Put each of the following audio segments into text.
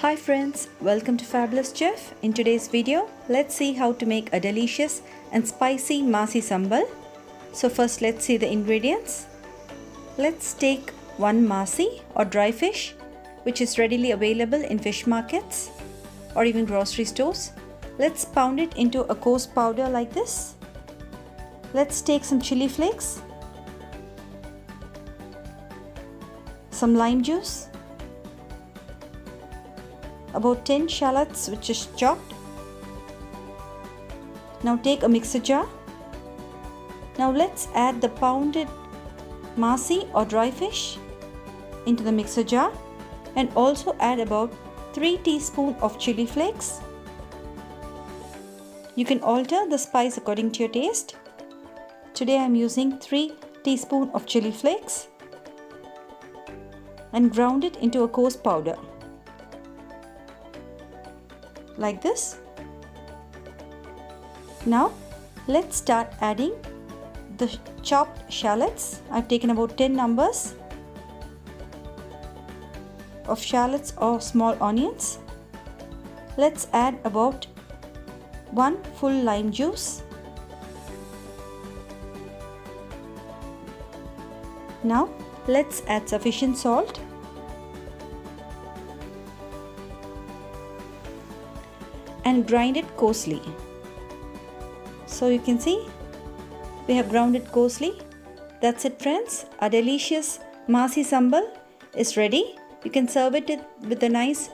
Hi friends, welcome to Fabulous Chef. In today's video, let's see how to make a delicious and spicy Maasi Sambal. So first let's see the ingredients. Let's take one Maasi or dry fish which is readily available in fish markets or even grocery stores. Let's pound it into a coarse powder like this. Let's take some chili flakes, some lime juice, about 10 shallots which is chopped. Now take a mixer jar. Now let's add the pounded Maasi or dry fish into the mixer jar and also add about 3 teaspoons of chili flakes. You can alter the spice according to your taste. Today I am using 3 teaspoons of chili flakes and ground it into a coarse powder like this. Now let's start adding the chopped shallots. I've taken about 10 numbers of shallots or small onions. Let's add about 1 full lime juice. Now let's add sufficient salt and grind it coarsely. So you can see we have ground it coarsely. That's it friends. Our delicious Maasi Sambal is ready. You can serve it with a nice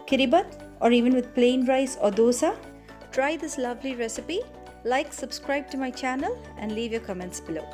KIRIBATH or even with plain rice or dosa. Try this lovely recipe. Like, subscribe to my channel and leave your comments below.